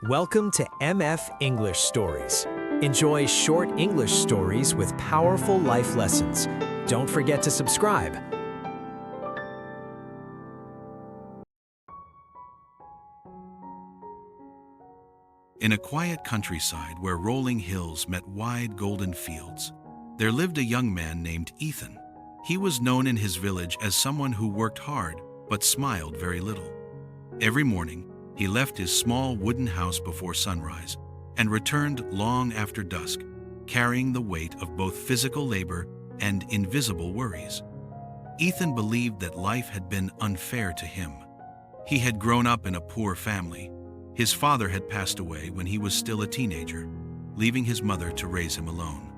Welcome to MF English Stories. Enjoy short English stories with powerful life lessons. Don't forget to subscribe. In a quiet countryside where rolling hills met wide golden fields, there lived a young man named Ethan. He was known in his village as someone who worked hard but smiled very little. Every morning, he left his small wooden house before sunrise and returned long after dusk, carrying the weight of both physical labor and invisible worries. Ethan believed that life had been unfair to him. He had grown up in a poor family. His father had passed away when he was still a teenager, leaving his mother to raise him alone.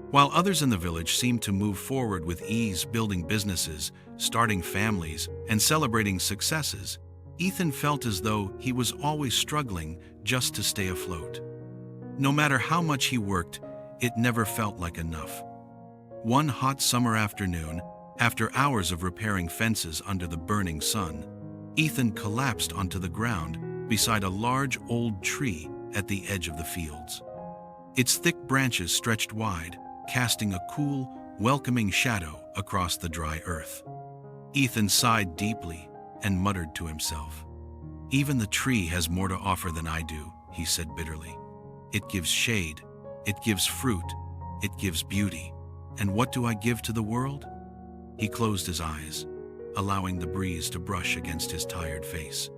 While others in the village seemed to move forward with ease, building businesses, starting families, and celebrating successes, Ethan felt as though he was always struggling just to stay afloat. No matter how much he worked, it never felt like enough. One hot summer afternoon, after hours of repairing fences under the burning sun, Ethan collapsed onto the ground beside a large old tree at the edge of the fields. Its thick branches stretched wide, casting a cool, welcoming shadow across the dry earth. Ethan sighed deeply and muttered to himself. "Even the tree has more to offer than I do," he said bitterly. "It gives shade, it gives fruit, it gives beauty. And what do I give to the world?" He closed his eyes, allowing the breeze to brush against his tired face.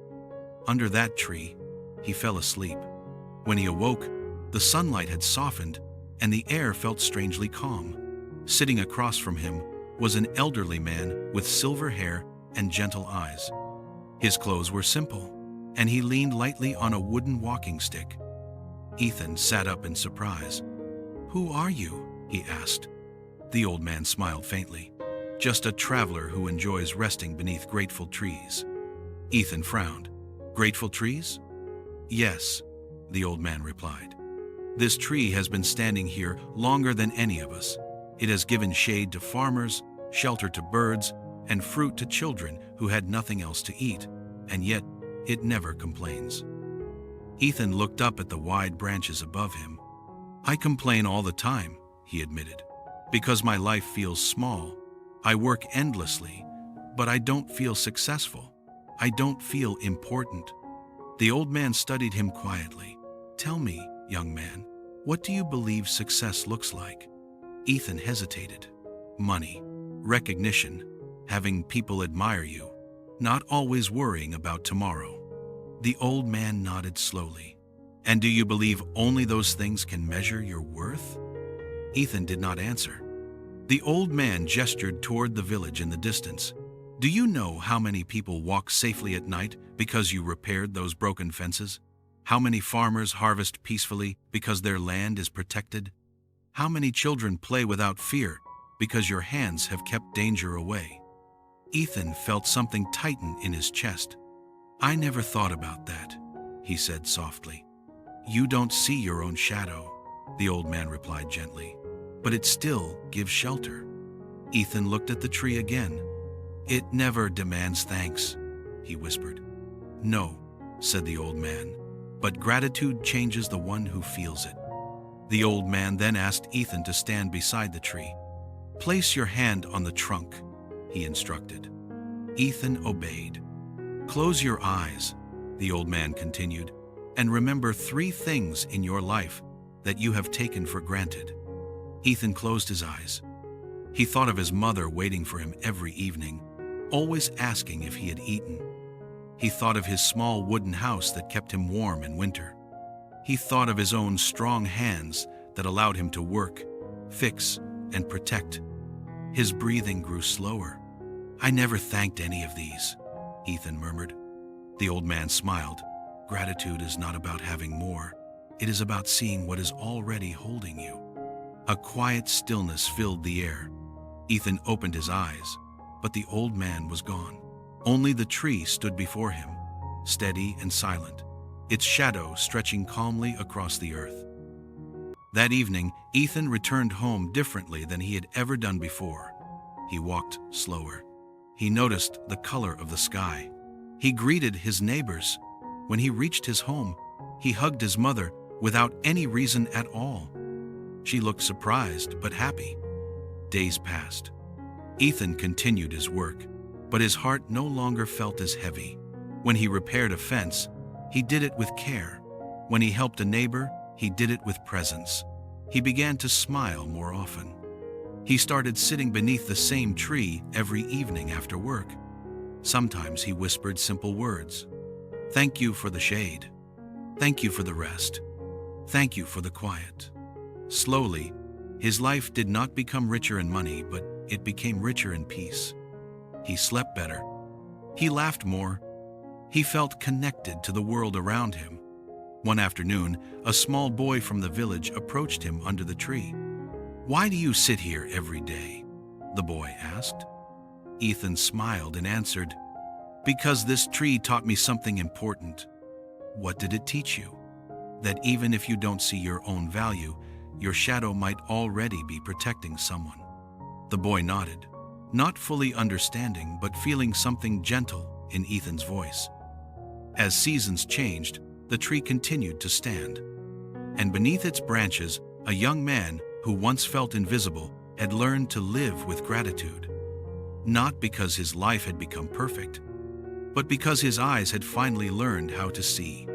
Under that tree, he fell asleep. When he awoke, the sunlight had softened and the air felt strangely calm. Sitting across from him was an elderly man with silver hair and gentle eyes. His clothes were simple, and he leaned lightly on a wooden walking stick. Ethan sat up in surprise. "Who are you?" he asked. The old man smiled faintly. "Just a traveler who enjoys resting beneath grateful trees." Ethan frowned. "Grateful trees?" "Yes," the old man replied. "This tree has been standing here longer than any of us. It has given shade to farmers, shelter to birds, and fruit to children who had nothing else to eat, and yet it never complains." Ethan looked up at the wide branches above him. "I complain all the time," he admitted, "because my life feels small. I work endlessly, but I don't feel successful. I don't feel important." The old man studied him quietly. "Tell me, young man, what do you believe success looks like?" Ethan hesitated. "Money, recognition, having people admire you, not always worrying about tomorrow." The old man nodded slowly. "And do you believe only those things can measure your worth?" Ethan did not answer. The old man gestured toward the village in the distance. "Do you know how many people walk safely at night because you repaired those broken fences? How many farmers harvest peacefully because their land is protected? How many children play without fear because your hands have kept danger away?" Ethan felt something tighten in his chest. "I never thought about that," he said softly. "You don't see your own shadow," the old man replied gently, "but it still gives shelter." Ethan looked at the tree again. "It never demands thanks," he whispered. "No," said the old man, "but gratitude changes the one who feels it." The old man then asked Ethan to stand beside the tree. "Place your hand on the trunk," he instructed. Ethan obeyed. "Close your eyes," the old man continued, "and remember 3 things in your life that you have taken for granted." Ethan closed his eyes. He thought of his mother waiting for him every evening, always asking if he had eaten. He thought of his small wooden house that kept him warm in winter. He thought of his own strong hands that allowed him to work, fix, and protect. His breathing grew slower. "I never thanked any of these," Ethan murmured. The old man smiled. "Gratitude is not about having more. It is about seeing what is already holding you." A quiet stillness filled the air. Ethan opened his eyes, but the old man was gone. Only the tree stood before him, steady and silent, its shadow stretching calmly across the earth. That evening, Ethan returned home differently than he had ever done before. He walked slower. He noticed the color of the sky. He greeted his neighbors. When he reached his home, He hugged his mother without any reason at all. She looked surprised but happy. Days passed. Ethan continued his work, but his heart no longer felt as heavy. When he repaired a fence, he did it with care. When he helped a neighbor, he did it with presence. He began to smile more often. He started sitting beneath the same tree every evening after work. Sometimes he whispered simple words. "Thank you for the shade. Thank you for the rest. Thank you for the quiet." Slowly, his life did not become richer in money, but it became richer in peace. He slept better. He laughed more. He felt connected to the world around him. One afternoon, a small boy from the village approached him under the tree. "Why do you sit here every day?" the boy asked. Ethan smiled and answered, "Because this tree taught me something important." "What did it teach you?" "That even if you don't see your own value, your shadow might already be protecting someone." The boy nodded, not fully understanding but feeling something gentle in Ethan's voice. As seasons changed, the tree continued to stand. And beneath its branches, a young man who once felt invisible had learned to live with gratitude. Not because his life had become perfect, but because his eyes had finally learned how to see.